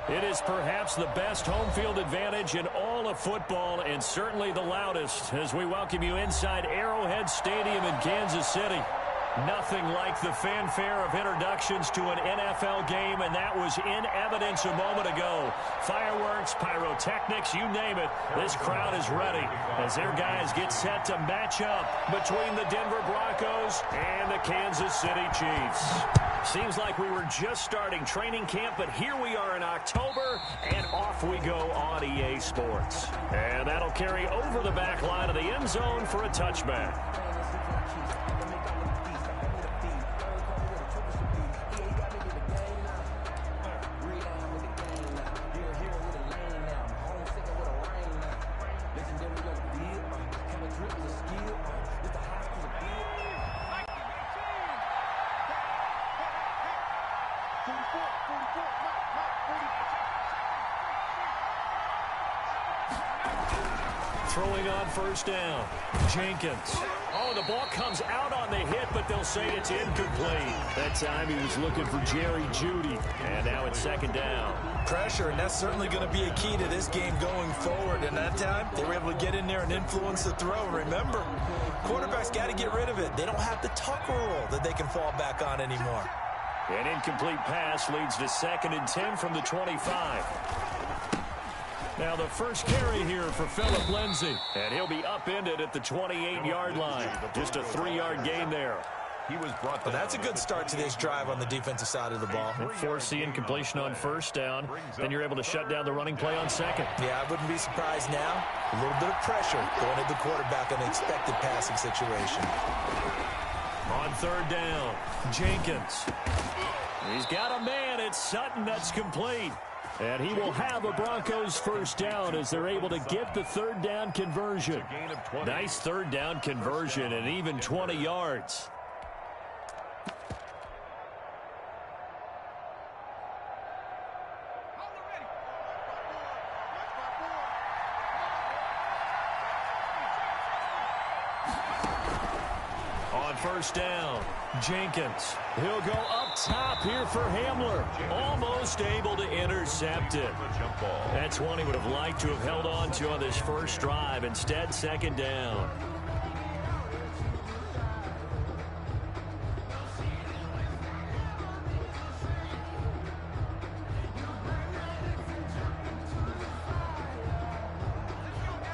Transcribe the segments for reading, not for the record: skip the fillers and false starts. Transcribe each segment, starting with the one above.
It is perhaps the best home field advantage in all of football and certainly the loudest as we welcome you inside Arrowhead Stadium in Kansas City. Nothing like the fanfare of introductions to an NFL game, and that was in evidence a moment ago. Fireworks, pyrotechnics, you name it, this crowd is ready as their guys get set to match up between the Denver Broncos and the Kansas City Chiefs. Seems like we were just starting training camp, but here we are in October, and off we go on EA Sports. And that'll carry over the back line of the end zone for a touchback. Throwing on first down, Jenkins. Oh, the ball comes out on the hit, but they'll say it's incomplete. That time he was looking for Jerry Jeudy, and now it's second down. Pressure, and that's certainly going to be a key to this game going forward. And that time, they were able to get in there and influence the throw. Remember, quarterbacks got to get rid of it. They don't have the tucker roll that they can fall back on anymore. An incomplete pass leads to 2nd and 10 from the 25. Now the first carry here for Phillip Lindsay. And he'll be upended at the 28-yard line. Just a 3-yard gain there. He was brought down. Well, that's a good start to this drive on the defensive side of the ball. Force the incompletion on first down. Then you're able to shut down the running play on second. Yeah, I wouldn't be surprised now. A little bit of pressure going at the quarterback in an expected passing situation. On third down, Jenkins. He's got a man. It's Sutton that's complete. And he will have a Broncos first down as they're able to get the third down conversion. Nice third down conversion and even 20 yards. On first down, Jenkins. He'll go up top here for Hamler. Almost able to intercept it. That's one he would have liked to have held on to on this first drive. Instead, second down.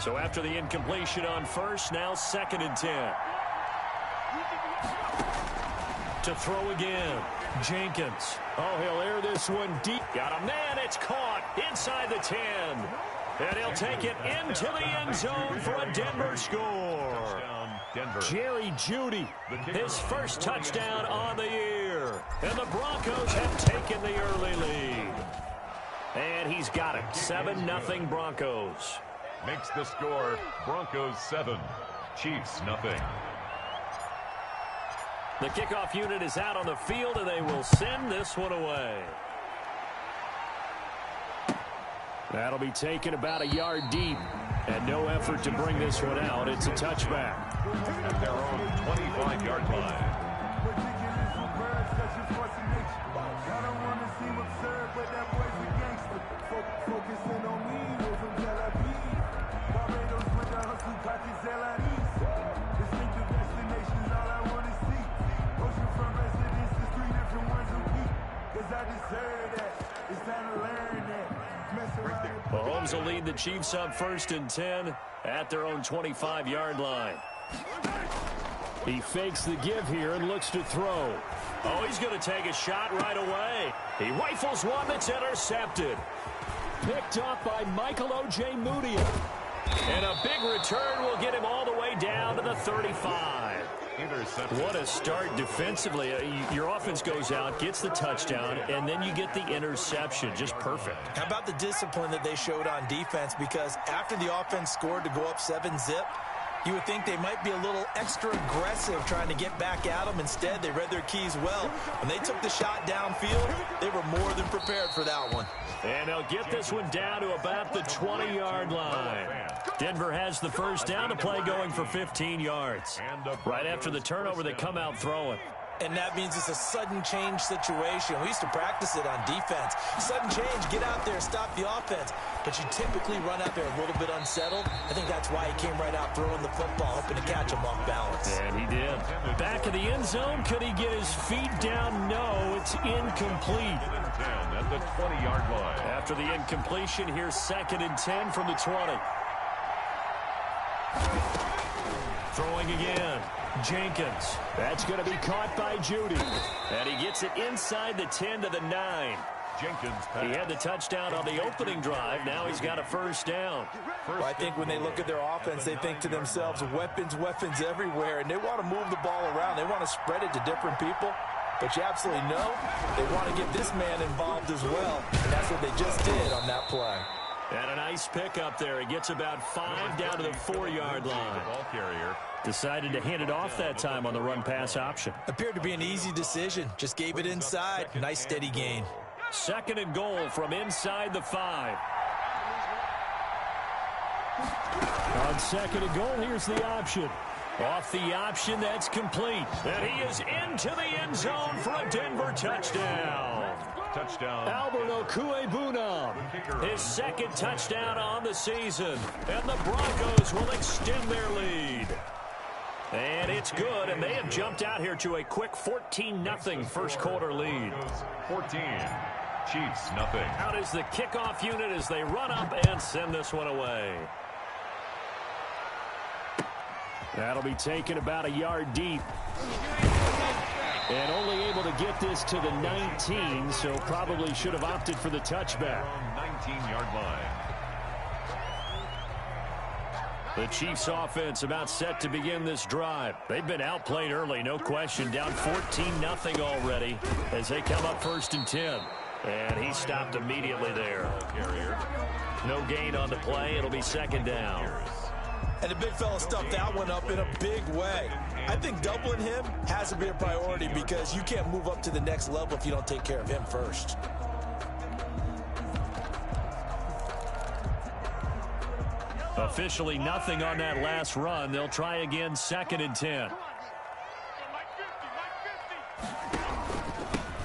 So after the incompletion on first, now 2nd and 10. To throw again, Jenkins. Oh, he'll air this one deep. Got a man, it's caught inside the 10. And he'll take it into the end zone for a Denver score. Jerry Jeudy, his first touchdown on the year. And the Broncos have taken the early lead. And he's got it, 7-0 Broncos. Makes the score Broncos 7, Chiefs 0. The kickoff unit is out on the field, and they will send this one away. That'll be taken about a yard deep, and no effort to bring this one out. It's a touchback. At their own 25-yard line. Mahomes will lead the Chiefs up 1st and 10 at their own 25-yard line. He fakes the give here and looks to throw. Oh, he's going to take a shot right away. He rifles one that's intercepted. Picked up by Michael O.J. Moody. And a big return will get him all the way down to the 35. What a start defensively. Your offense goes out, gets the touchdown, and then you get the interception. Just perfect. How about the discipline that they showed on defense? Because after the offense scored to go up 7-zip, you would think they might be a little extra aggressive trying to get back at them. Instead, they read their keys well. When they took the shot downfield, they were more than prepared for that one. And they'll get this one down to about the 20-yard line. Denver has the first down, the play going for 15 yards. Right after the turnover, they come out throwing. And that means it's a sudden change situation. We used to practice it on defense. Sudden change, get out there, stop the offense. But you typically run out there a little bit unsettled. I think that's why he came right out throwing the football, hoping to catch him off balance. And he did. Back in the end zone, could he get his feet down? No, it's incomplete. 10 at the 20-yard line. After the incompletion, here's 2nd and 10 from the 20. Throwing again. Jenkins. That's going to be caught by Judy. And he gets it inside the 10 to the 9. Jenkins. He had the touchdown on the opening drive. Now he's got a first down. Well, I think when they look at their offense, they think to themselves, weapons, weapons everywhere. And they want to move the ball around. They want to spread it to different people. But you absolutely know they want to get this man involved as well. And that's what they just did on that play. And a nice pickup there. He gets about 5 down to the 4-yard line. Ball carrier. Decided to hand it off that time on the run-pass option. Appeared to be an east decision. Just gave it inside. Nice steady gain. 2nd and goal from inside the 5. On 2nd and goal, here's the option. Off the option, that's complete. And he is into the end zone for a Denver touchdown. Touchdown. Albert Okuebunam, his 2nd touchdown on the season. And the Broncos will extend their lead. And it's good, and they have jumped out here to a quick 14-0 first quarter lead. 14. Chiefs, nothing. Out is the kickoff unit as they run up and send this one away. That'll be taken about a yard deep. And only able to get this to the 19, so probably should have opted for the touchback. 19-yard line. The Chiefs offense about set to begin this drive. They've been outplayed early, no question. Down 14-0 already as they come up 1st and 10. And he stopped immediately there. No gain on the play. It'll be 2nd down. And the big fella stuffed that one up in a big way. I think doubling him has to be a priority because you can't move up to the next level if you don't take care of him first. Officially nothing on that last run. They'll try again 2nd and 10.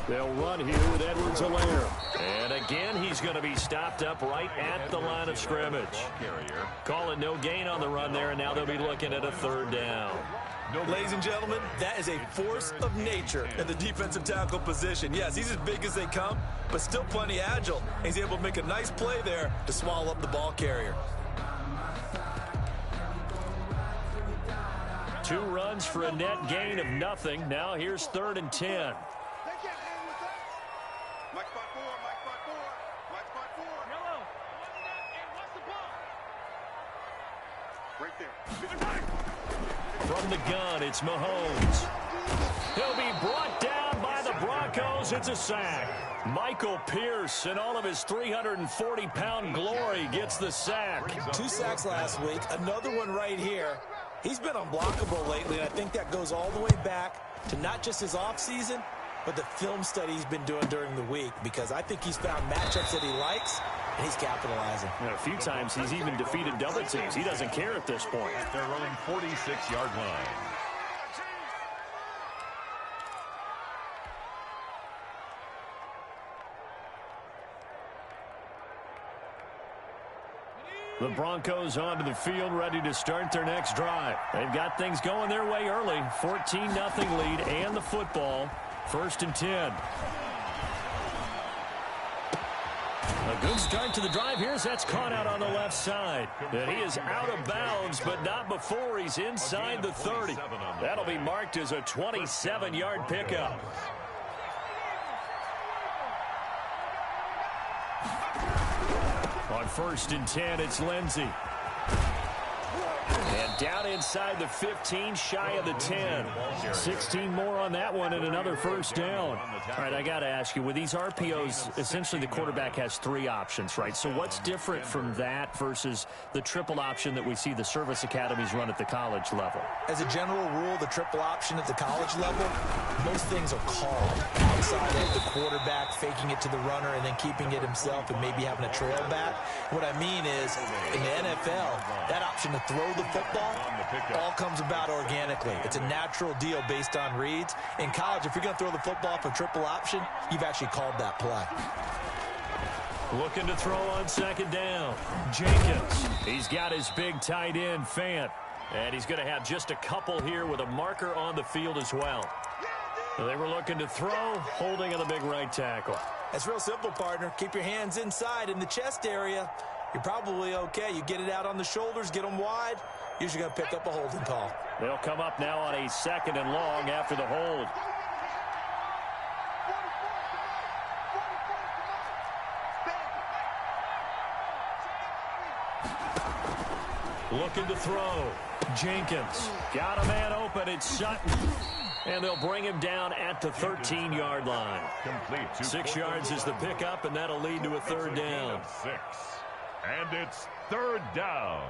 They'll run here with Edwards-Helaire. And again, he's going to be stopped up right at the line of scrimmage. Calling no gain on the run there, and now they'll be looking at a 3rd down. Ladies and gentlemen, that is a force of nature in the defensive tackle position. Yes, he's as big as they come, but still plenty agile. He's able to make a nice play there to swallow up the ball carrier. 2 runs for a net gain of nothing. Now here's 3rd and 10. From the gun, it's Mahomes. He'll be brought down by the Broncos. It's a sack. Michael Pierce, in all of his 340-pound glory, gets the sack. 2 sacks last week, another one right here. He's been unblockable lately, and I think that goes all the way back to not just his offseason, but the film study he's been doing during the week, because I think he's found matchups that he likes, and he's capitalizing. And a few times he's even defeated double teams. He doesn't care at this point. They're running 46-yard line. The Broncos onto the field, ready to start their next drive. They've got things going their way early. 14-0 lead and the football. 1st and 10. A good start to the drive here as that's caught out on the left side. And he is out of bounds, but not before he's inside the 30. That'll be marked as a 27-yard pickup. On 1st and 10, it's Lindsey. And down inside the 15, shy of the 10. 16 more on that one and another 1st down. All right, I got to ask you, with these RPOs, essentially the quarterback has 3 options, right? So what's different from that versus the triple option that we see the service academies run at the college level? As a general rule, the triple option at the college level, most things are called outside of the quarterback faking it to the runner and then keeping it himself and maybe having a trail back. What I mean is, in the NFL, that option to throw the the football, all comes about organically. It's a natural deal based on reads. In college, if you're going to throw the football for triple option, you've actually called that play. Looking to throw on second down. Jenkins. He's got his big tight end, Fant. And he's going to have just a couple here with a marker on the field as well. They were looking to throw, holding on the big right tackle. That's real simple, partner. Keep your hands inside in the chest area. You're probably okay. You get it out on the shoulders, get them wide. Usually going to pick up a holding call. They'll come up now on a 2nd and long after the hold. Looking to throw. Jenkins. Got a man open. It's Sutton. And they'll bring him down at the 13-yard line. 6 yards is the pickup, and that'll lead to a 3rd down. 6. And it's 3rd down.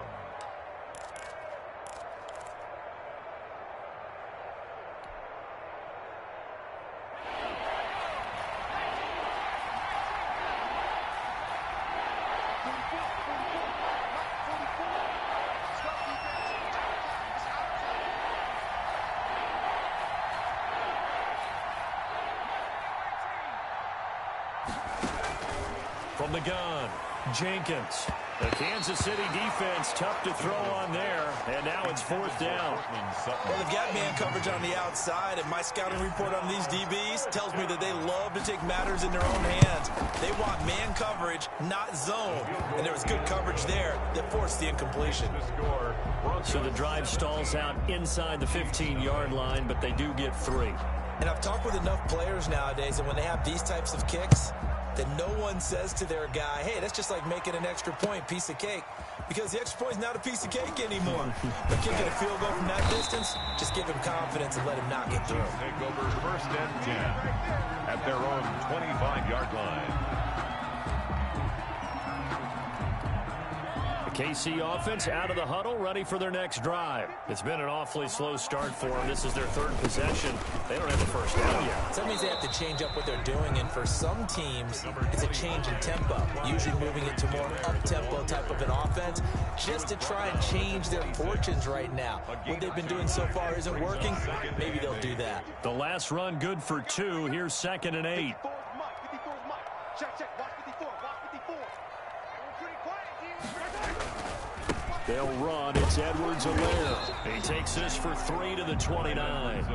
From the gun, Jenkins. The Kansas City defense tough to throw on there, and now it's 4th down. Well, they've got man coverage on the outside, and my scouting report on these DBs tells me that they love to take matters in their own hands. They want man coverage, not zone, and there was good coverage there that forced the incompletion. So the drive stalls out inside the 15-yard line, but they do get 3. And I've talked with enough players nowadays that when they have these types of kicks, that no one says to their guy, hey, that's just like making an extra point, piece of cake. Because the extra point is not a piece of cake anymore. But kicking a field goal from that distance, just give him confidence and let him knock it through. Take over 1st and 10 at their own 25-yard line. KC offense out of the huddle, ready for their next drive. It's been an awfully slow start for them. This is their 3rd possession. They don't have a first down yet. So that means they have to change up what they're doing, and for some teams, it's a change in tempo, usually moving into more up-tempo type of an offense, just to try and change their fortunes right now. What they've been doing so far isn't working. Maybe they'll do that. The last run good for 2. Here's 2nd and 8. They'll run. It's Edwards-Helaire. He takes this for 3 to the 29.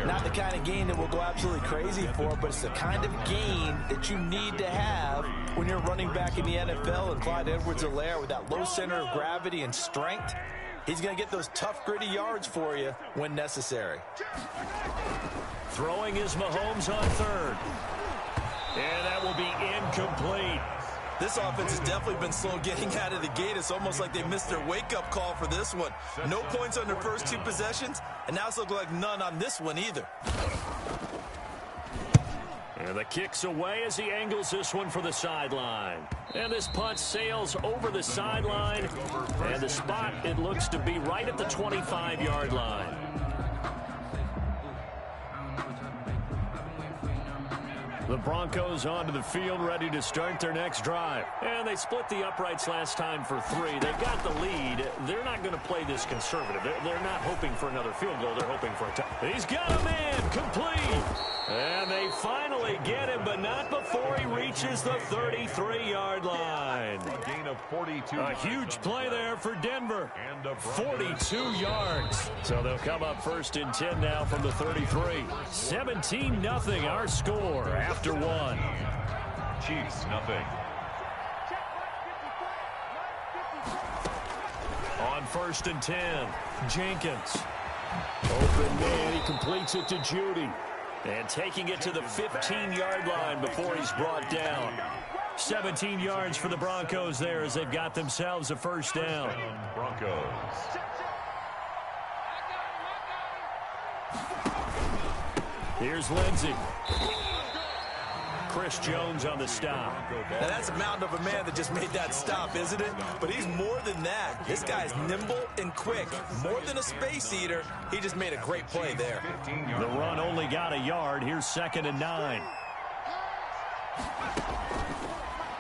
Not the kind of gain that we'll go absolutely crazy for, but it's the kind of gain that you need to have when you're running back in the NFL. And Clyde Edwards-Helaire, with that low center of gravity and strength, he's going to get those tough, gritty yards for you when necessary. Throwing is Mahomes on 3rd. And that will be incomplete. This offense has definitely been slow getting out of the gate. It's almost like they missed their wake-up call for this one. No points on their first 2 possessions, and now it's looking like none on this one either. And the kick's away as he angles this one for the sideline. And this punt sails over the sideline. And the spot, it looks to be right at the 25-yard line. The Broncos onto the field, ready to start their next drive. And they split the uprights last time for 3. They got the lead. They're not going to play this conservative. They're not hoping for another field goal. They're hoping for a touchdown. He's got a man, complete. And they finally get him, but not before he reaches the 33-yard line. A huge play there for Denver. 42 yards. So they'll come up 1st and 10 now from the 33. 17-0 our score after 1. Chiefs, nothing. On 1st and 10, Jenkins. Open man, he completes it to Judy. And taking it to the 15-yard line before he's brought down. 17 yards for the Broncos there as they've got themselves a 1st down. Broncos. Here's Lindsey. Chris Jones on the stop. Now that's a mountain of a man that just made that stop, isn't it? But he's more than that. This guy's nimble and quick. More than a space eater. He just made a great play there. The run only got a yard. Here's 2nd and 9.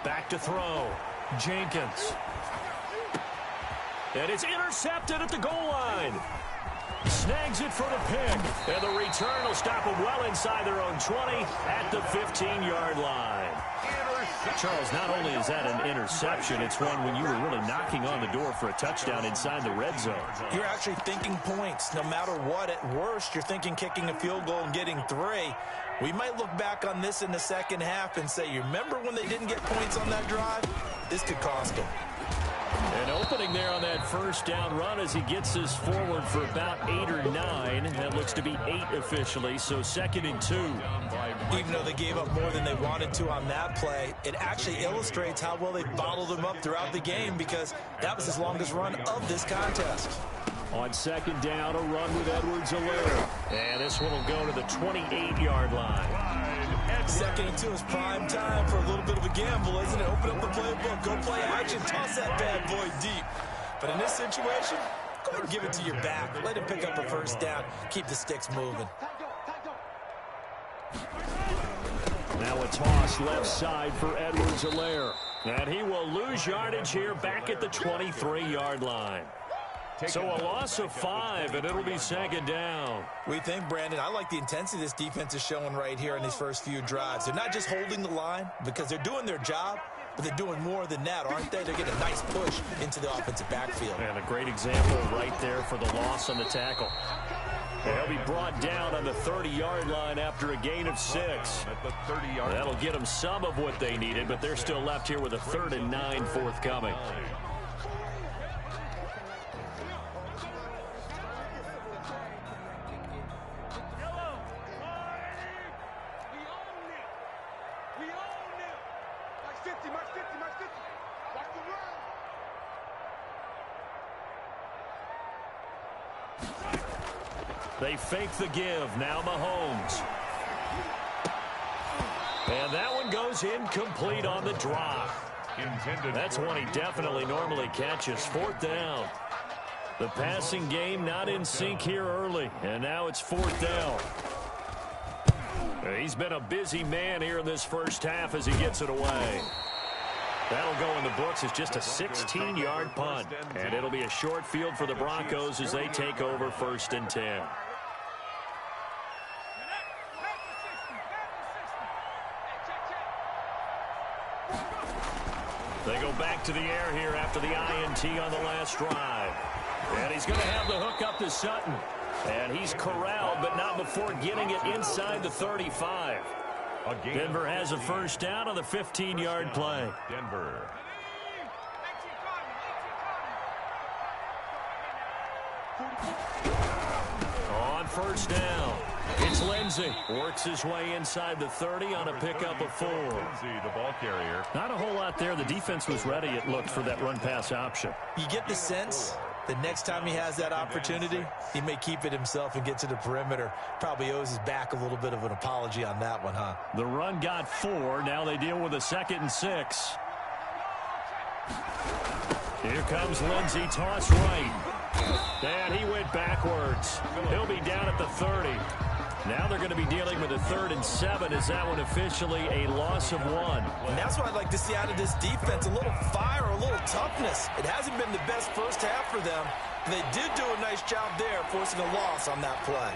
Back to throw. Jenkins. And it's intercepted at the goal line. Snags it for the pick. And the return will stop them well inside their own 20 at the 15-yard line. Charles, not only is that an interception, it's one when you were really knocking on the door for a touchdown inside the red zone. You're actually thinking points. No matter what, at worst, you're thinking kicking a field goal and getting 3. We might look back on this in the second half and say, you remember when they didn't get points on that drive? This could cost them. An opening there on that first down run as he gets this forward for about 8 or 9. That looks to be 8 officially, so 2nd and 2. Even though they gave up more than they wanted to on that play, it actually illustrates how well they bottled them up throughout the game because that was his longest run of this contest. On 2nd down, a run with Edwards-Helaire. And this one will go to the 28-yard line. 2nd and 2 is prime time for a little bit of a gamble, isn't it? Open up the playbook, go play action, toss that bad boy deep. But in this situation, go ahead and give it to your back. Let him pick up a first down. Keep the sticks moving. Now a toss left side for Edwards-Helaire. And he will lose yardage here back at the 23-yard line. So a loss of 5, and it'll be 2nd down. We think, Brandon, I like the intensity this defense is showing right here in these first few drives. They're not just holding the line because they're doing their job, but they're doing more than that, aren't they? They're getting a nice push into the offensive backfield. And a great example right there for the loss on the tackle. He'll be brought down on the 30-yard line after a gain of 6. That'll get them some of what they needed, but they're still left here with a 3rd and 9 forthcoming. They fake the give. Now Mahomes. And that one goes incomplete on the drop. That's one he definitely normally catches. 4th down. The passing game not in sync here early. And now it's 4th down. He's been a busy man here in this first half as he gets it away. That'll go in the books as just a 16-yard punt. And it'll be a short field for the Broncos as they take over 1st and 10. They go back to the air here after the INT on the last drive. And he's going to have the hook up to Sutton. And he's corralled, but not before getting it inside the 35. Denver has a first down on the 15-yard play. Denver. On first down, it's Lindsey. Works his way inside the 30 on a pickup of 4. Lindsey, the ball carrier. Not a whole lot there. The defense was ready, it looked, for that run-pass option. You get the sense that next time he has that opportunity, he may keep it himself and get to the perimeter. Probably owes his back a little bit of an apology on that one, huh? The run got 4. Now they deal with a 2nd and 6. Here comes Lindsey, toss right. And he went backwards. He'll be down at the 30. Now they're going to be dealing with a 3rd and 7. Is that one officially a loss of 1? And that's what I'd like to see out of this defense, a little fire, a little toughness. It hasn't been the best first half for them. They did do a nice job there, forcing a loss on that play.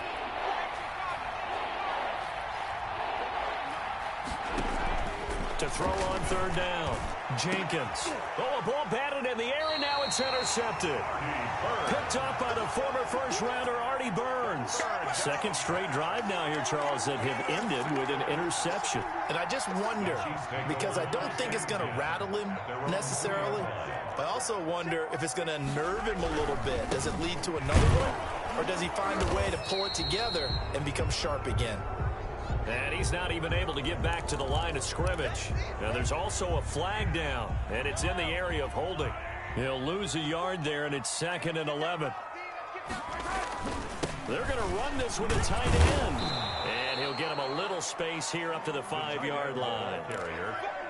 To throw on 3rd down, Jenkins. Oh, a ball batted in the air, and now it's intercepted. Picked up by the former first-rounder, Artie Burns. 2nd straight drive now here, Charles, that have ended with an interception. And I just wonder, because I don't think it's going to rattle him necessarily, but I also wonder if it's going to unnerve him a little bit. Does it lead to another one, or does he find a way to pull it together and become sharp again? And he's not even able to get back to the line of scrimmage. Now there's also a flag down, and it's in the area of holding. He'll lose a yard there, and it's 2nd and 11. They're going to run this with a tight end. And he'll get him a little space here up to the 5-yard line.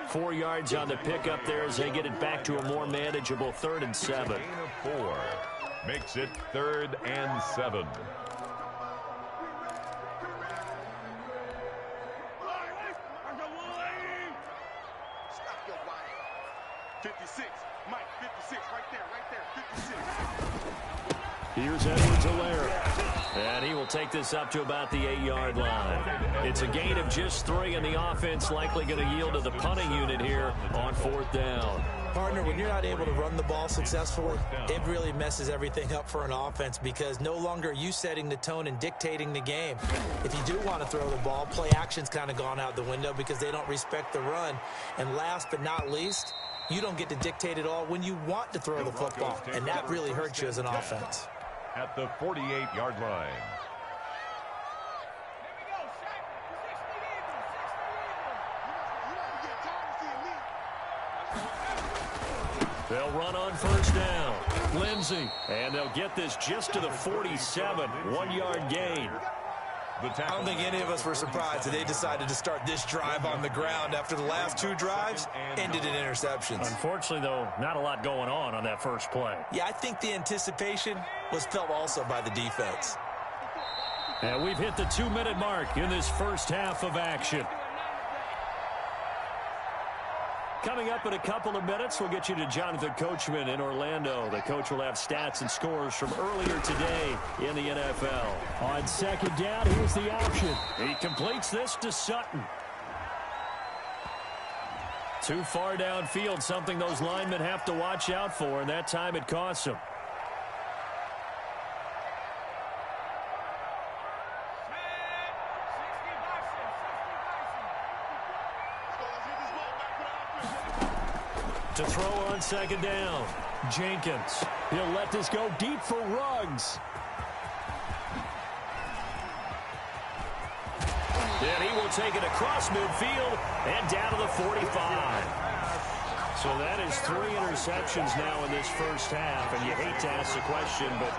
4 yards on the pickup there as they get it back to a more manageable 3rd and 7. Gain of 4 makes it 3rd and 7. 56. Mike, 56. Right there, 56. Here's Edwards-Helaire. And he will take this up to about the 8-yard line. It's a gain of just 3, and the offense likely going to yield to the punting unit here on 4th down. Partner, when you're not able to run the ball successfully, it really messes everything up for an offense because no longer are you setting the tone and dictating the game. If you do want to throw the ball, play action's kind of gone out the window because they don't respect the run. And last but not least, you don't get to dictate it all when you want to throw the football, and that really hurts you as an offense. At the 48-yard line. They'll run on 1st down. Lindsey. And they'll get this just to the 47. 1-yard gain. I don't think any of us were surprised that they decided to start this drive on the ground after the last 2 drives ended in interceptions. Unfortunately, though, not a lot going on that first play. Yeah, I think the anticipation was felt also by the defense. And we've hit the 2-minute mark in this first half of action. Coming up in a couple of minutes, we'll get you to Jonathan Coachman in Orlando. The coach will have stats and scores from earlier today in the NFL. On 2nd down, here's the option. He completes this to Sutton. Too far downfield, something those linemen have to watch out for, and that time it costs them. To throw on 2nd down, Jenkins. He'll let this go deep for Ruggs. And he will take it across midfield and down to the 45. So that is 3 interceptions now in this first half. And you hate to ask the question, but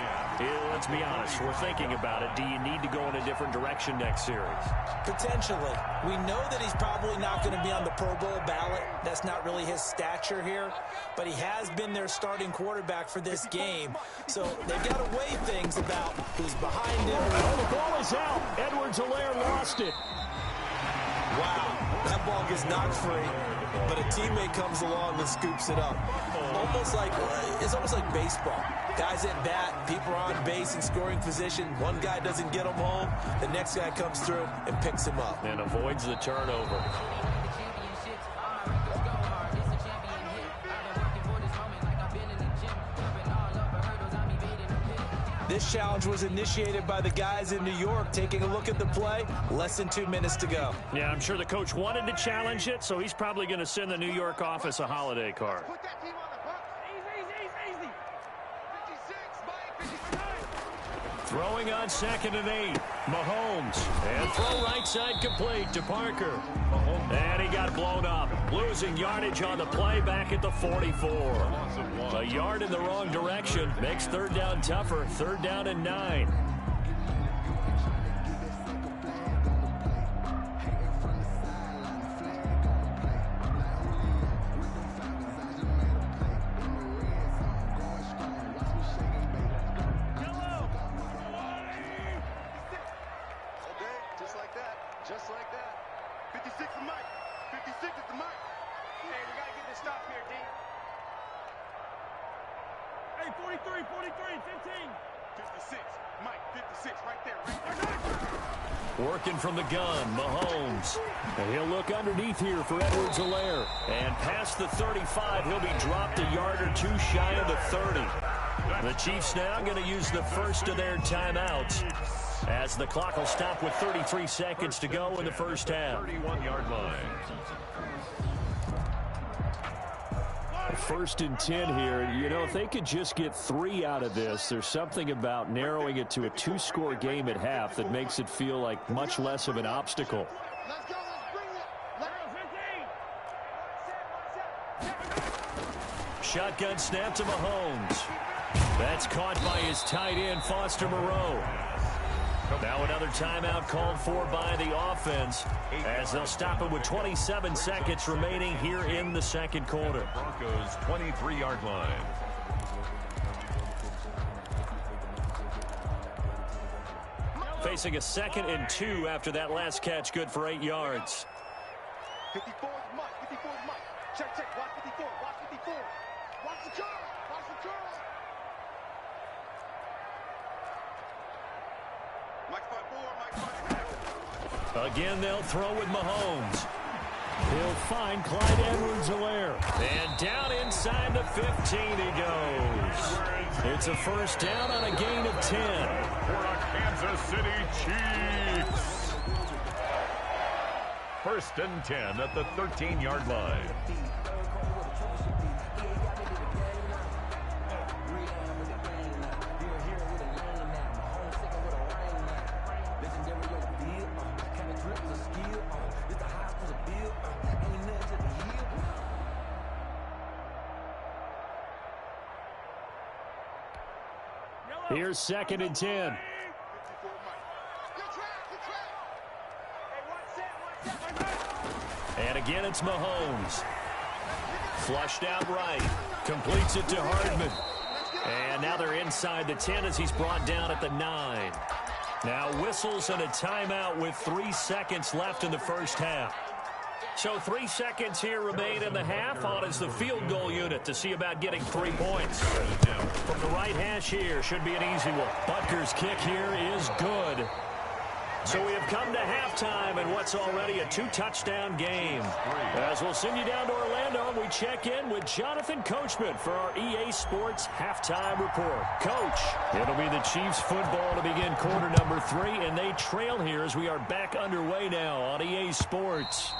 let's be honest. We're thinking about it. Do you need to go in a different direction next series? Potentially. We know that he's probably not going to be on the Pro Bowl ballot. That's not really his stature here. But he has been their starting quarterback for this game. So they've got to weigh things about who's behind him. Oh, the ball is out. Edwards-Helaire lost it. Wow, that ball gets knocked free, but a teammate comes along and scoops it up. It's almost like baseball. Guys at bat, people are on base in scoring position. One guy doesn't get him home, the next guy comes through and picks him up. And avoids the turnover. This challenge was initiated by the guys in New York. Taking a look at the play, less than 2 minutes to go. Yeah, I'm sure the coach wanted to challenge it, so he's probably going to send the New York office a holiday card. Put that team on the hook. Easy. 56, Mike, 59. Throwing on 2nd and 8. Mahomes. And throw right side complete to Parker. And he got blown up. Losing yardage on the play back at the 44. A yard in the wrong direction makes 3rd down tougher. 3rd down and 9. Just like that. 56 to Mike. 56 is the Mike. Hey, we got to get this stop here, D. Hey, 43, 15. 56. Mike, 56, right there. Working from the gun, Mahomes. And he'll look underneath here for Edwards-Helaire. And past the 35, he'll be dropped a yard or 2 shy of the 30. The Chiefs now going to use the first of their timeouts, as the clock will stop with 33 seconds to go in the first half. 31-yard line. 1st and 10 here. You know, if they could just get 3 out of this, there's something about narrowing it to a 2-score game at half that makes it feel like much less of an obstacle. Let's go. Let's bring it. Shotgun snap to Mahomes. That's caught by his tight end, Foster Moreau. Now another timeout called for by the offense, as they'll stop it with 27 seconds remaining here in the second quarter. Broncos 23-yard line. Facing a 2nd and 2 after that last catch, good for 8 yards. 54 is Mike. 54 is Mike. Check. Watch 54. Again, they'll throw with Mahomes. He'll find Clyde Edwards-Helaire. And down inside the 15 he goes. It's a first down on a gain of 10. For the Kansas City Chiefs. First and 10 at the 13-yard line. Here's second and 10. And again, it's Mahomes. Flushed out right. Completes it to Hardman. And now they're inside the 10 as he's brought down at the 9. Now whistles and a timeout with 3 seconds left in the first half. So 3 seconds here remain in the half. On is the field goal unit to see about getting 3 points. From the right hash here, should be an easy one. Butker's kick here is good. So we have come to halftime in what's already a 2-touchdown game. As we'll send you down to Orlando, we check in with Jonathan Coachman for our EA Sports Halftime Report. Coach, it'll be the Chiefs football to begin quarter number 3, and they trail here as we are back underway now on EA Sports.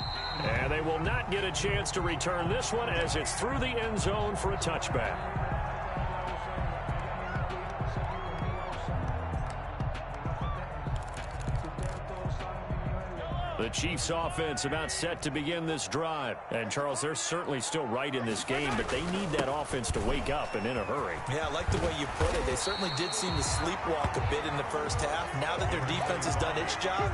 And they will not get a chance to return this one as it's through the end zone for a touchback. The Chiefs offense about set to begin this drive. And, Charles, they're certainly still right in this game, but they need that offense to wake up and in a hurry. Yeah, I like the way you put it. They certainly did seem to sleepwalk a bit in the first half. Now that their defense has done its job,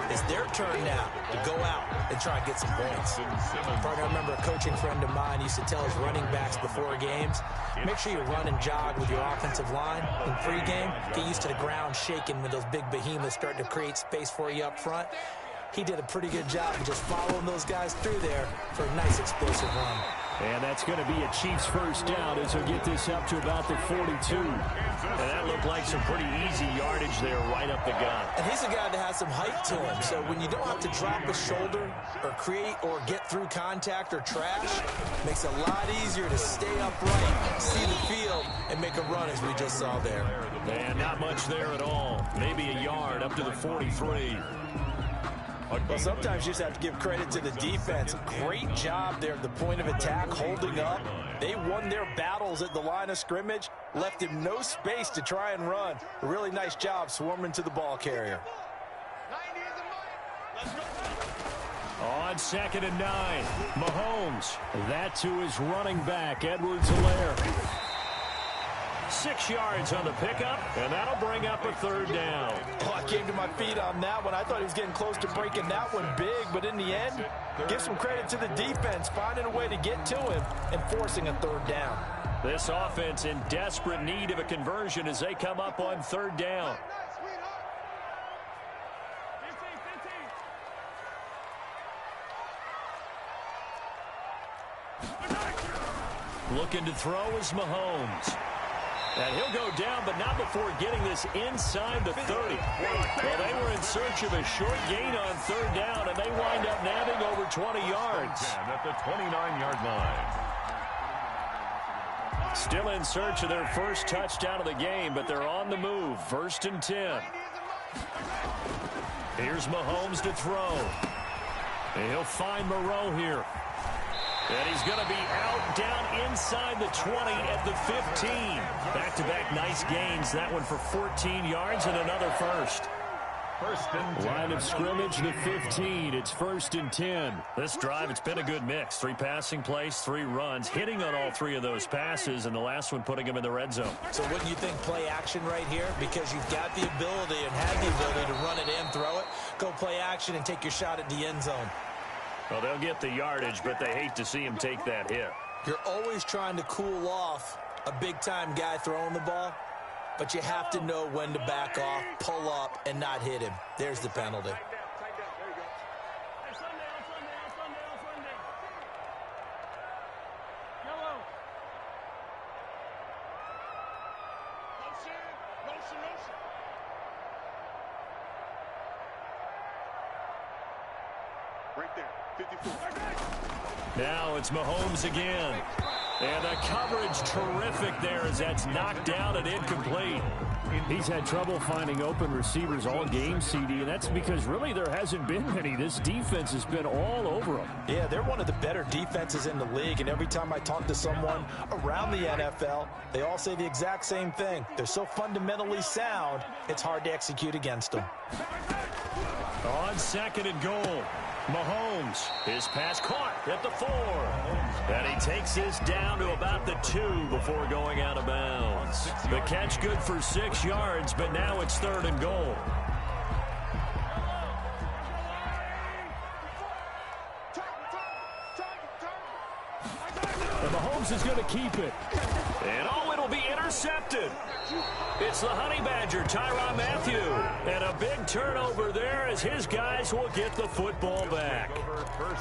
it's their turn now to go out and try and get some points. I remember a coaching friend of mine used to tell his running backs before games, make sure you run and jog with your offensive line in pregame. Get used to the ground shaking when those big behemoths start to create space for you up front. He did a pretty good job of just following those guys through there for a nice explosive run. And that's going to be a Chiefs first down as he'll get this up to about the 42. And that looked like some pretty easy yardage there right up the gut. And he's a guy that has some height to him. So when you don't have to drop a shoulder or create or get through contact or trash, makes it a lot easier to stay upright, see the field, and make a run as we just saw there. And not much there at all. Maybe a yard up to the 43. Well, sometimes you just have to give credit to the defense. Great job there at the point of attack, holding up. They won their battles at the line of scrimmage, left him no space to try and run. A really nice job swarming to the ball carrier. On second and 9, Mahomes. That to his running back, Edwards-Helaire. 6 yards on the pickup, and that'll bring up a third down. Oh, I came to my feet on that one. I thought he was getting close to breaking that one big, but in the end, give some credit to the defense, finding a way to get to him and forcing a third down. This offense in desperate need of a conversion as they come up on third down. Looking to throw is Mahomes. And he'll go down, but not before getting this inside the 30. Well, they were in search of a short gain on third down, and they wind up nabbing over 20 yards. At the 29-yard line. Still in search of their first touchdown of the game, but they're on the move. First and 10. Here's Mahomes to throw. And he'll find Moreau here. And he's going to be out down inside the 20 at the 15. Back-to-back nice gains. That one for 14 yards and another first. First and 10. Line of scrimmage, the 15. It's first and 10. This drive, it's been a good mix. 3 passing plays, 3 runs. Hitting on all 3 of those passes, and the last one putting him in the red zone. So wouldn't you think play action right here? Because you've got the ability and have the ability to run it in, throw it, go play action, and take your shot at the end zone. Well, they'll get the yardage, but they hate to see him take that hit. You're always trying to cool off a big-time guy throwing the ball, but you have to know when to back off, pull up, and not hit him. There's the penalty. Right there, 54. Now it's Mahomes again. And the coverage terrific there as that's knocked down and incomplete. He's had trouble finding open receivers all game, CD, and that's because really there hasn't been many. This defense has been all over him. Yeah, they're one of the better defenses in the league, and every time I talk to someone around the NFL, they all say the exact same thing. They're so fundamentally sound, it's hard to execute against them. On 2nd and goal, Mahomes, his pass caught at the 4. And he takes this down to about the 2 before going out of bounds. The catch good for 6 yards, but now it's 3rd and goal. And Mahomes is going to keep it. And oh, it'll be intercepted. It's the Honey Badger, Tyrann Mathieu. And a big turnover there as his guys will get the football back.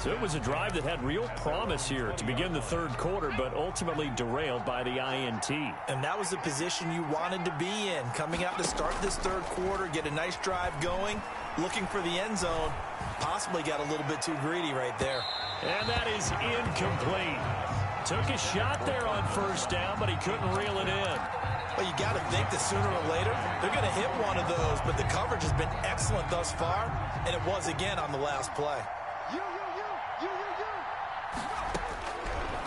So it was a drive that had real promise here to begin the 3rd quarter, but ultimately derailed by the INT. And that was the position you wanted to be in. Coming out to start this 3rd quarter, get a nice drive going, looking for the end zone. Possibly got a little bit too greedy right there. And that is incomplete. Took a shot there on 1st down, but he couldn't reel it in. Well, you got to think that sooner or later, they're going to hit one of those, but the coverage has been excellent thus far, and it was again on the last play.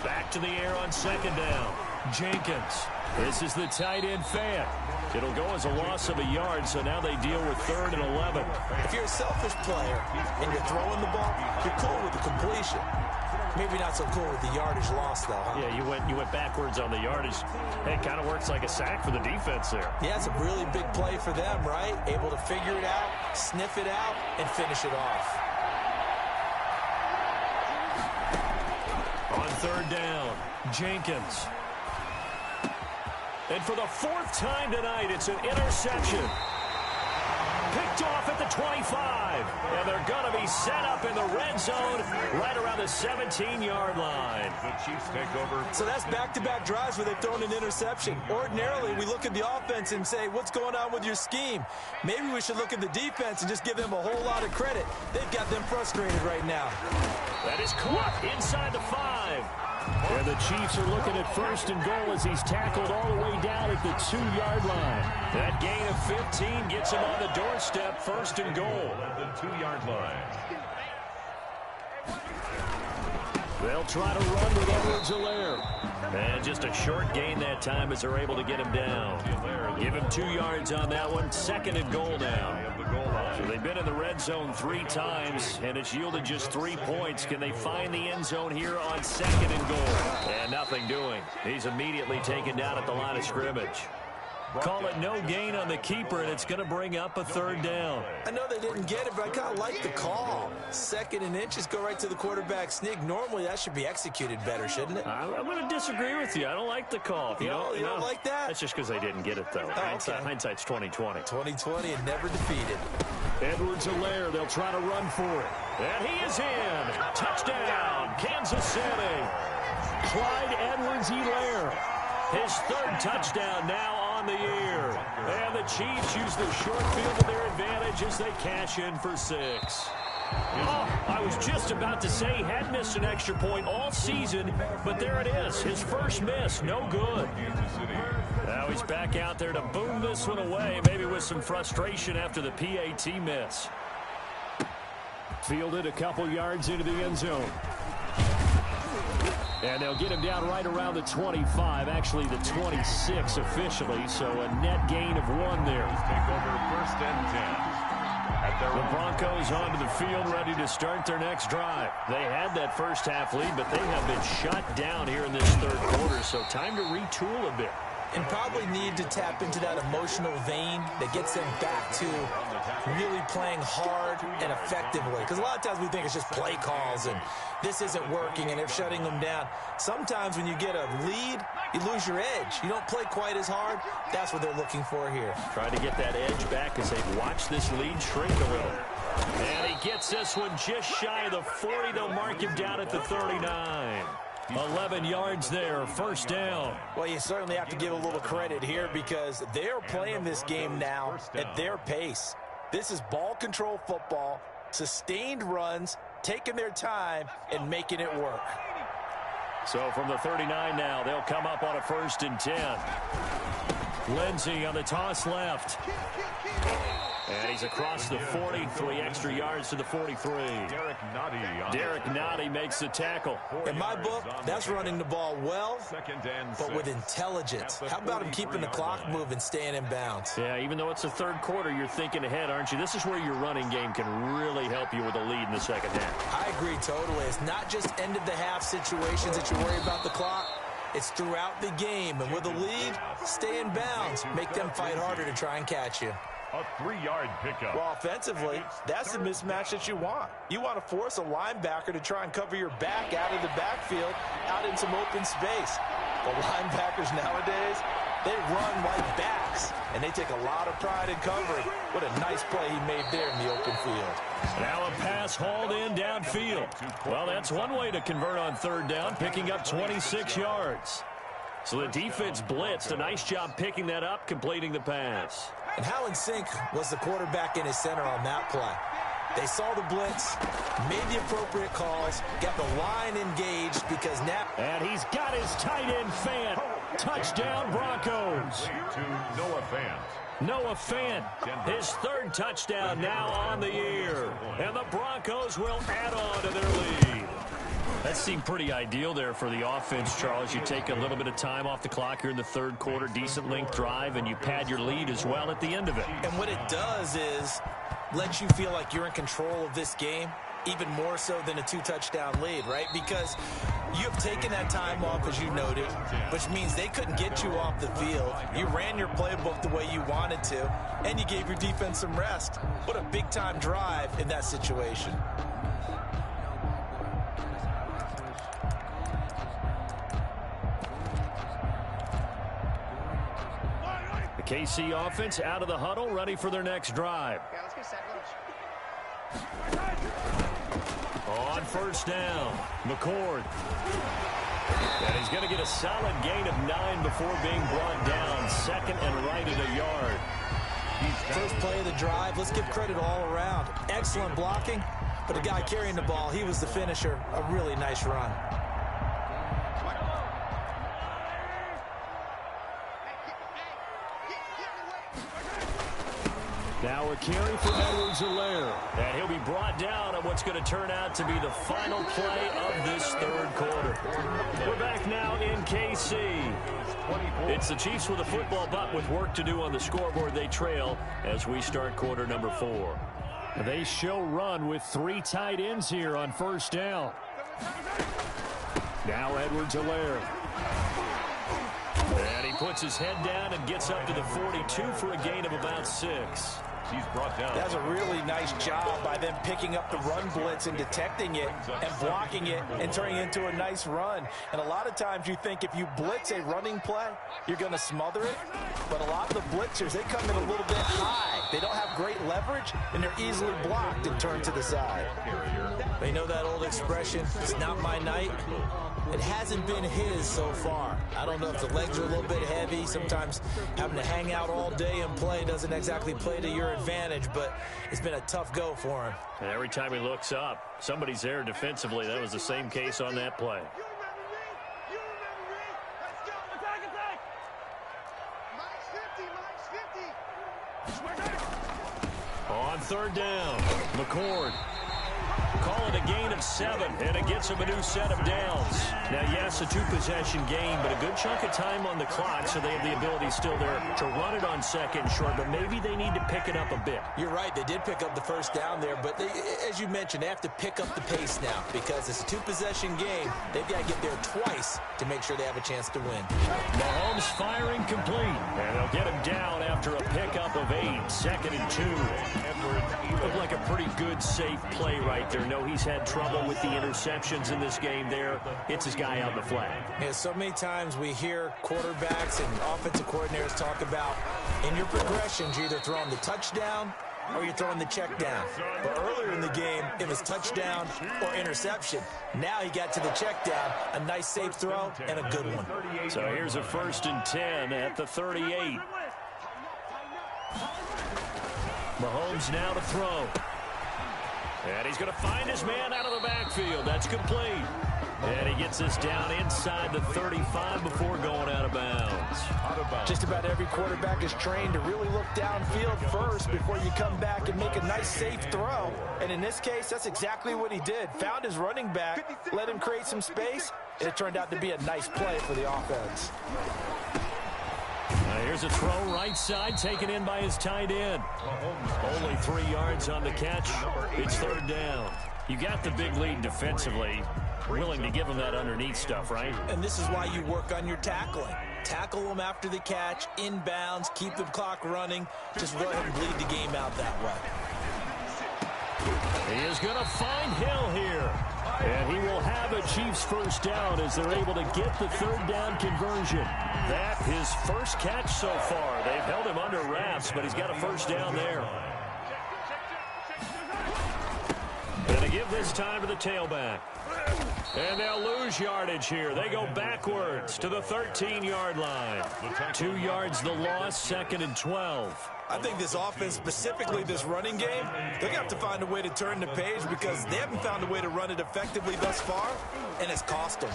Back to the air on 2nd down. Jenkins. This is the tight end fan. It'll go as a loss of a yard, so now they deal with 3rd and 11. If you're a selfish player and you're throwing the ball, you're cool with the completion. Maybe not so cool with the yardage loss, though, huh? Yeah, you went backwards on the yardage. Hey, it kind of works like a sack for the defense there. Yeah, it's a really big play for them, right? Able to figure it out, sniff it out, and finish it off. On 3rd down, Jenkins. And for the 4th time tonight, it's an interception. Picked off at the 25. And they're going to be set up in the red zone right around the 17-yard line. The Chiefs take over. So that's back-to-back drives where they've thrown an interception. Ordinarily, we look at the offense and say, what's going on with your scheme? Maybe we should look at the defense and just give them a whole lot of credit. They've got them frustrated right now. That is caught inside the 5. And the Chiefs are looking at 1st and goal as he's tackled all the way down at the 2-yard line. That gain of 15 gets him on the doorstep, 1st and goal. At the 2-yard line. They'll try to run with Edwards-Helaire. And just a short gain that time as they're able to get him down. Give him 2 yards on that one. 2nd and goal now. So they've been in the red zone 3 times, and it's yielded just 3 points. Can they find the end zone here on 2nd and goal? And nothing doing. He's immediately taken down at the line of scrimmage. Call it no gain on the keeper, and it's going to bring up a 3rd down. I know they didn't get it, but I kind of like the call. 2nd and inches, go right to the quarterback sneak. Normally, that should be executed better, shouldn't it? I'm going to disagree with you. I don't like the call. You don't like that? That's just because they didn't get it, though. Hindsight's 20/20. 20/20 and never defeated. Edwards-Helaire, they'll try to run for it. And he is in. Touchdown, Kansas City. Clyde Edwards-Helaire. His 3rd touchdown now on the year. And the Chiefs use the short field to their advantage as they cash in for 6. Oh, I was just about to say he had missed an extra point all season, but there it is. His first miss, no good. Now he's back out there to boom this one away, maybe with some frustration after the PAT miss. Fielded a couple yards into the end zone. And they'll get him down right around the 25, actually the 26 officially, so a net gain of 1 there. Take over 1st and 10. The Broncos onto the field, ready to start their next drive. They had that first half lead, but they have been shut down here in this 3rd quarter, so time to retool a bit. And probably need to tap into that emotional vein that gets them back to really playing hard and effectively. Because a lot of times we think it's just play calls and this isn't working and they're shutting them down. Sometimes when you get a lead, you lose your edge. You don't play quite as hard. That's what they're looking for here. Trying to get that edge back as they've watched this lead shrink a little. And he gets this one just shy of the 40. They'll mark him down at the 39. 11 yards there, first down. Well, you certainly have to give a little credit here because they're playing this game now at their pace. This is ball control football, sustained runs, taking their time, and making it work. So from the 39 now, they'll come up on a 1st and 10. Lindsey on the toss left. And he's across the 40, 3 extra yards to the 43. Derek Nottie makes the tackle. In my book, that's running the ball well, but with intelligence. How about him keeping the clock moving, staying in bounds? Yeah, even though it's the 3rd quarter, you're thinking ahead, aren't you? This is where your running game can really help you with a lead in the 2nd half. I agree totally. It's not just end-of-the-half situations that you worry about the clock. It's throughout the game. And with a lead, stay in bounds. Make them fight harder to try and catch you. A 3-yard pickup. Well, offensively, that's the mismatch that you want. You want to force a linebacker to try and cover your back out of the backfield, out in some open space. The linebackers nowadays, they run like backs, and they take a lot of pride in covering. What a nice play he made there in the open field. Now a pass hauled in downfield. Well, that's one way to convert on 3rd down, picking up 26 yards. So the defense blitzed. A nice job picking that up, completing the pass. And how in sync was the quarterback in his center on that play? They saw the blitz, made the appropriate calls, got the line engaged because now... And he's got his tight end Fant. Touchdown, Broncos. To Noah Fant. Noah Fant, his 3rd touchdown now on the year. And the Broncos will add on to their lead. That seemed pretty ideal there for the offense, Charles. You take a little bit of time off the clock here in the 3rd quarter, decent length drive, and you pad your lead as well at the end of it. And what it does is let you feel like you're in control of this game, even more so than a 2-touchdown lead, right? Because you have taken that time off, as you noted, which means they couldn't get you off the field. You ran your playbook the way you wanted to, and you gave your defense some rest. What a big-time drive in that situation. The KC offense out of the huddle, ready for their next drive. Yeah, let's get set lunch. On 1st down, McCord. And he's going to get a solid gain of 9 before being brought down. 2nd and right at a yard. First play of the drive, let's give credit all around. Excellent blocking, but the guy carrying the ball, he was the finisher. A really nice run. Now a carry for Edwards-Helaire. And he'll be brought down on what's going to turn out to be the final play of this 3rd quarter. We're back now in KC. It's the Chiefs with a football, but with work to do on the scoreboard, they trail as we start quarter number 4. They show run with 3 tight ends here on 1st down. Now Edwards-Helaire. And he puts his head down and gets up to the 42 for a gain of about 6. He's brought down. That's a really nice job by them picking up the run blitz and detecting it and blocking it and turning it into a nice run. And a lot of times you think if you blitz a running play, you're going to smother it. But a lot of the blitzers, they come in a little bit high. They don't have great leverage, and they're easily blocked and turned to the side. They know that old expression, it's not my night. It hasn't been his so far. I don't know if the legs are a little bit heavy. Sometimes having to hang out all day and play doesn't exactly play to your advantage, but it's been a tough go for him. And every time he looks up, somebody's there defensively. That was the same case on that play. You remember me? Let's go. Attack, attack. Mike's 50. On 3rd down, McCord. Call it a gain of 7, and it gets him a new set of downs. Now, yes, a 2-possession game, but a good chunk of time on the clock, so they have the ability still there to run it on 2nd and short, but maybe they need to pick it up a bit. You're right. They did pick up the 1st down there, but they, as you mentioned, they have to pick up the pace now because it's a 2-possession game. They've got to get there twice to make sure they have a chance to win. Mahomes firing complete, and they'll get him down after a pickup of 8, 2nd and 2. Looked like a pretty good, safe play right there. No, he's had trouble with the interceptions in this game there. Hits his guy out in the flat. Yeah, so many times we hear quarterbacks and offensive coordinators talk about in your progressions, you're either throwing the touchdown or you're throwing the check down. But earlier in the game, it was touchdown or interception. Now he got to the check down, a nice safe throw, and a good one. So here's a 1st and 10 at the 38. Mahomes now to throw. And he's going to find his man out of the backfield. That's complete. And he gets this down inside the 35 before going out of bounds. Just about every quarterback is trained to really look downfield first before you come back and make a nice safe throw. And in this case, that's exactly what he did. Found his running back, let him create some space, and it turned out to be a nice play for the offense. Here's a throw right side, taken in by his tight end. Only 3 yards on the catch. It's 3rd down. You got the big lead defensively. Willing to give him that underneath stuff, right? And this is why you work on your tackling. Tackle them after the catch, inbounds, keep the clock running. Just go ahead and bleed the game out that way. He is going to find Hill here. And he will have a Chiefs 1st down as they're able to get the 3rd down conversion. That his first catch so far. They've held him under wraps, but he's got a 1st down there. Going to give this time to the tailback. And they'll lose yardage here. They go backwards to the 13-yard line. 2 yards the loss, 2nd and 12. I think this offense, specifically this running game, they're going to have to find a way to turn the page because they haven't found a way to run it effectively thus far, and it's cost them.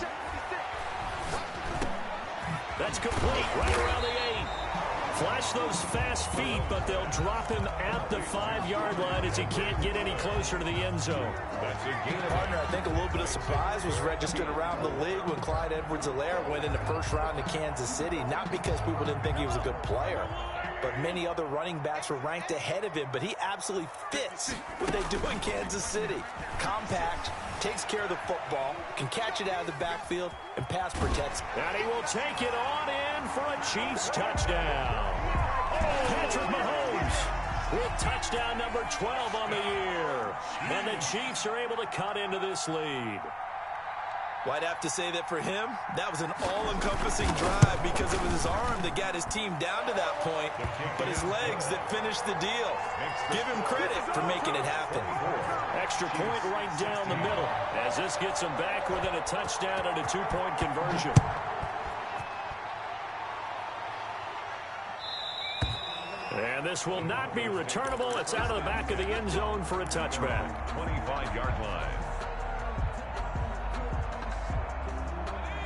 That's complete right around the 8. Flash those fast feet, but they'll drop him at the 5-yard line as he can't get any closer to the end zone. Partner, I think a little bit of surprise was registered around the league when Clyde Edwards-Helaire went in the 1st round to Kansas City. Not because people didn't think he was a good player, but many other running backs were ranked ahead of him. But he absolutely fits what they do in Kansas City. Compact, takes care of the football, can catch it out of the backfield, and pass protects. And he will take it on in for a Chiefs touchdown. Patrick Mahomes with touchdown number 12 on the year. And the Chiefs are able to cut into this lead. Well, I'd have to say that for him, that was an all-encompassing drive because it was his arm that got his team down to that point, but his legs that finished the deal. Give him credit for making it happen. Extra point right down the middle as this gets him back within a touchdown and a 2-point conversion. And this will not be returnable. It's out of the back of the end zone for a touchback. 25-yard line.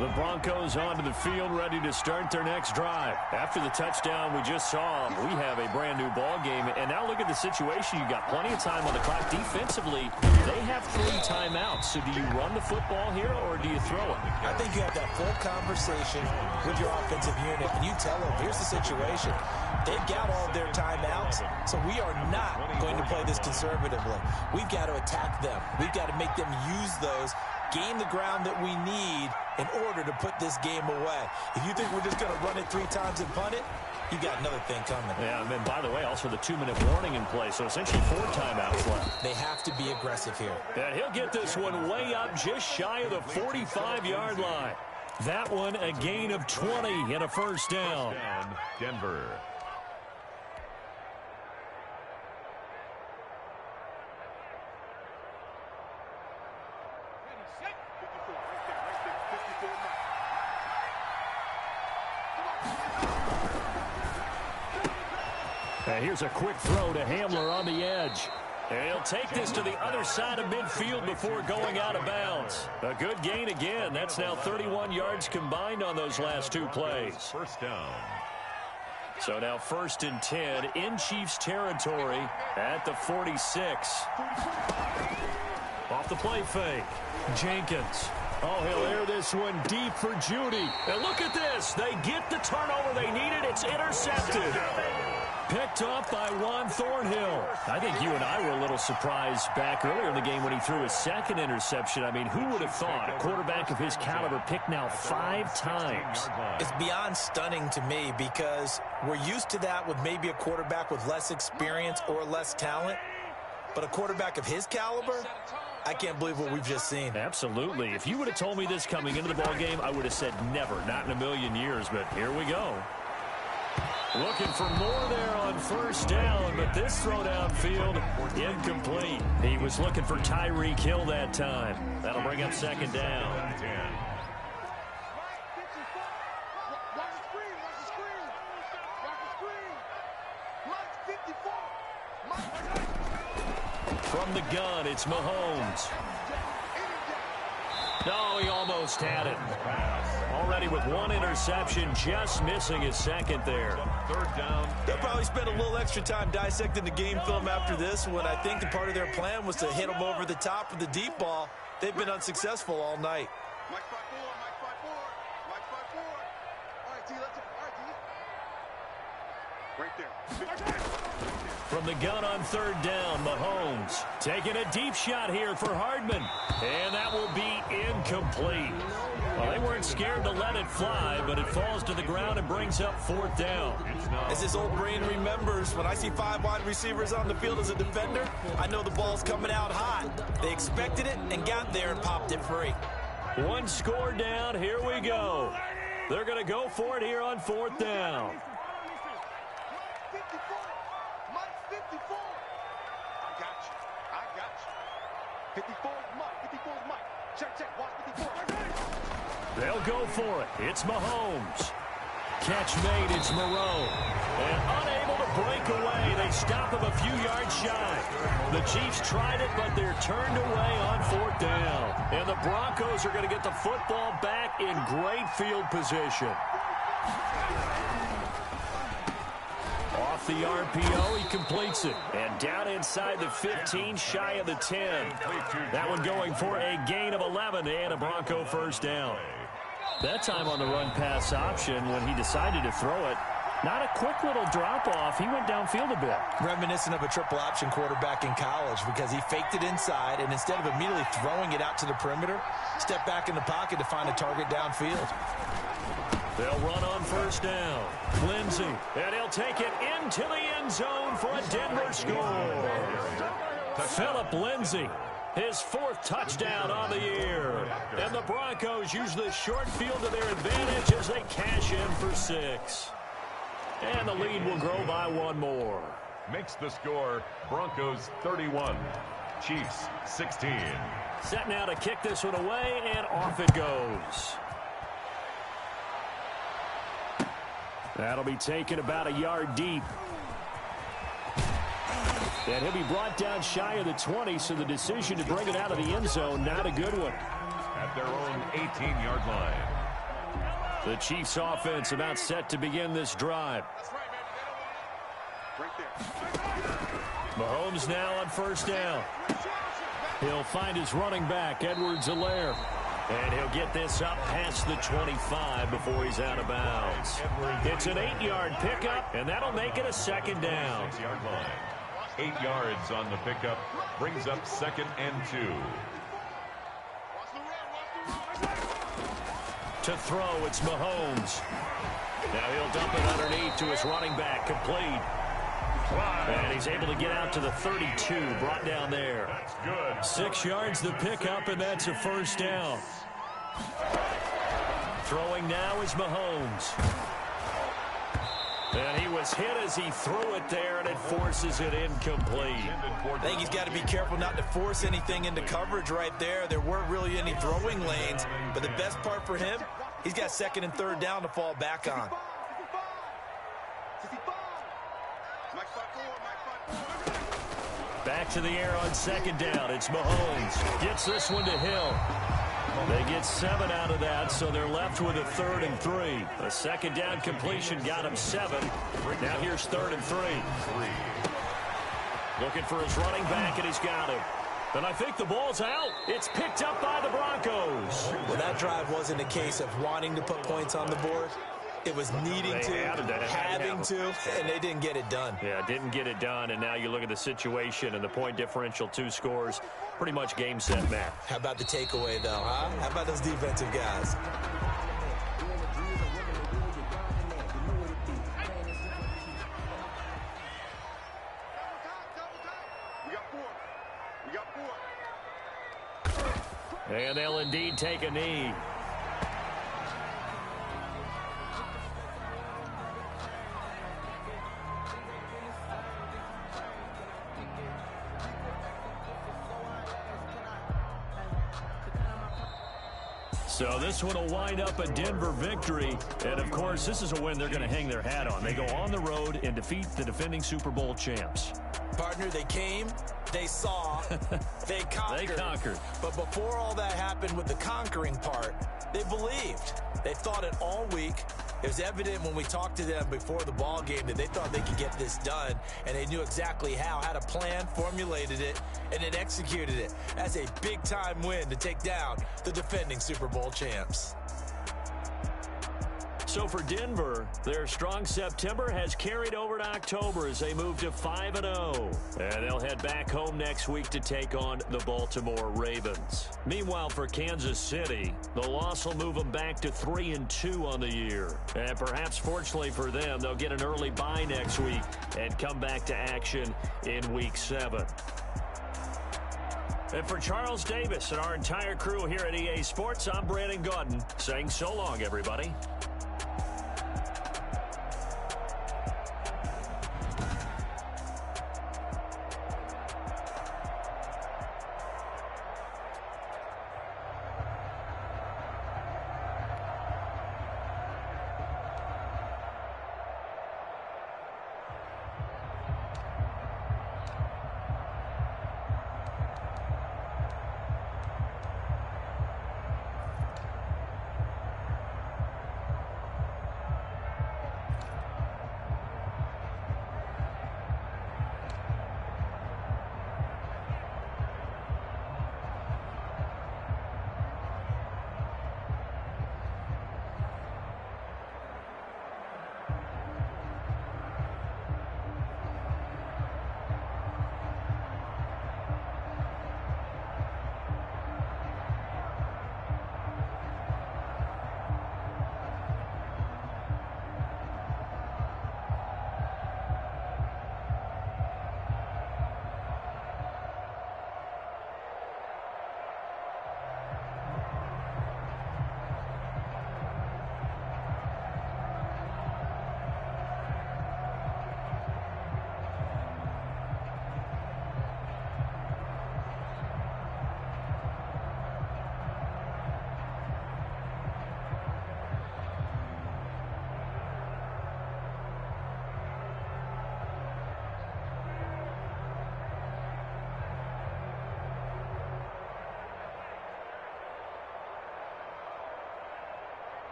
The Broncos onto the field, ready to start their next drive. After the touchdown we just saw, we have a brand-new ball game. And now look at the situation. You got plenty of time on the clock. Defensively, they have 3 timeouts. So do you run the football here, or do you throw it? I think you have that full conversation with your offensive unit, and you tell them, here's the situation. They've got all of their timeouts, so we are not going to play this conservatively. We've got to attack them. We've got to make them use those, gain the ground that we need in order to put this game away. If you think we're just going to run it 3 times and punt it, you got another thing coming. Yeah, and then, by the way, also the 2-minute warning in play, so essentially 4 timeouts left. They have to be aggressive here. And he'll get this one way up just shy of the 45-yard line. That one a gain of 20 and a 1st down. Denver. And here's a quick throw to Hamler on the edge. And he'll take this to the other side of midfield before going out of bounds. A good gain again. That's now 31 yards combined on those last 2 plays. 1st down. So now 1st and 10 in Chiefs territory at the 46. Off the play fake. Jenkins. Oh, he'll air this one deep for Judy. And look at this. They get the turnover they needed. It's intercepted. Picked up by Juan Thornhill. I think you and I were a little surprised back earlier in the game when he threw his 2nd interception. I mean, who would have thought a quarterback of his caliber picked now 5 times? It's beyond stunning to me because we're used to that with maybe a quarterback with less experience or less talent. But a quarterback of his caliber, I can't believe what we've just seen. Absolutely. If you would have told me this coming into the ball game, I would have said never, not in a million years. But here we go. Looking for more there on first down, but this throw downfield incomplete. He was looking for Tyreek Hill that time. That'll bring up second down. From the gun, it's Mahomes. No, he almost had it. Already with one interception, just missing his second there. Third down. They'll probably spend a little extra time dissecting the game film after this one. I think the part of their plan was to hit them over the top with the deep ball. They've been unsuccessful all night. Mike 5-4, Mike 5-4, Mike 5-4. All right, T, let's all right, T. Right there. From the gun on third down, Mahomes taking a deep shot here for Hardman. And that will be incomplete. Well, they weren't scared to let it fly, but it falls to the ground and brings up fourth down. As his old brain remembers, when I see 5 wide receivers on the field as a defender, I know the ball's coming out hot. They expected it and got there and popped it free. One score down. Here we go. They're going to go for it here on fourth down. Mike 54. I got you. 54 is Mike. 54 is Mike. Check. Watch 54. They'll go for it. It's Mahomes. Catch made. It's Moreau. And unable to break away. They stop him a few yards shy. The Chiefs tried it, but they're turned away on fourth down. And the Broncos are going to get the football back in great field position. Off the RPO, he completes it. And down inside the 15, shy of the 10. That one going for a gain of 11 and a Bronco first down. That time on the run-pass option when he decided to throw it. Not a quick little drop-off. He went downfield a bit. Reminiscent of a triple-option quarterback in college because he faked it inside, and instead of immediately throwing it out to the perimeter, stepped back in the pocket to find a target downfield. They'll run on first down. Lindsey, and he'll take it into the end zone for a Denver score. Phillip Lindsey, his fourth touchdown on the year. And the Broncos use the short field to their advantage as they cash in for 6. And the lead will grow by one more. Makes the score Broncos 31, Chiefs 16. Set now to kick this one away, and off it goes. That'll be taken about a yard deep. And he'll be brought down shy of the 20, so the decision to bring it out of the end zone, not a good one. At their own 18-yard line. The Chiefs offense about set to begin this drive. Right there. Mahomes now on first down. He'll find his running back, Edwards-Helaire. And he'll get this up past the 25 before he's out of bounds. It's an 8-yard pickup, and that'll make it a second down. 6-yard line. 8 yards on the pickup. Brings up 2nd and 2. To throw, it's Mahomes. Now he'll dump it underneath to his running back, complete. And he's able to get out to the 32, brought down there. That's good. 6 yards the pickup, and that's a first down. Throwing now is Mahomes. And he was hit as he threw it there, and it forces it incomplete. I think he's got to be careful not to force anything into coverage right there. There weren't really any throwing lanes, but the best part for him, he's got 2nd and 3rd down to fall back on. Back to the air on 2nd down. It's Mahomes. Gets this one to Hill. They get 7 out of that, so they're left with a 3rd and 3. A 2nd down completion got him 7. Now here's 3rd and 3. Looking for his running back, and he's got him. And I think the ball's out. It's picked up by the Broncos. Well, that drive wasn't a case of wanting to put points on the board. It was needing to, having to, and they didn't get it done. Yeah, didn't get it done, and now you look at the situation and the point differential, 2 scores, pretty much game, set, match. How about the takeaway, though, huh? How about those defensive guys? And they'll indeed take a knee. So this one will wind up a Denver victory. And, of course, this is a win they're going to hang their hat on. They go on the road and defeat the defending Super Bowl champs. Partner, they came, they saw, they conquered. They conquered. But before all that happened with the conquering part, they believed. They thought it all week. It was evident when we talked to them before the ball game that they thought they could get this done, and they knew exactly how, had a plan, formulated it, and then executed it. That's a big-time win to take down the defending Super Bowl champs. So for Denver, their strong September has carried over to October as they move to 5-0. And they'll head back home next week to take on the Baltimore Ravens. Meanwhile, for Kansas City, the loss will move them back to 3-2 on the year. And perhaps fortunately for them, they'll get an early bye next week and come back to action in Week 7. And for Charles Davis and our entire crew here at EA Sports, I'm Brandon Gaudin saying so long, everybody.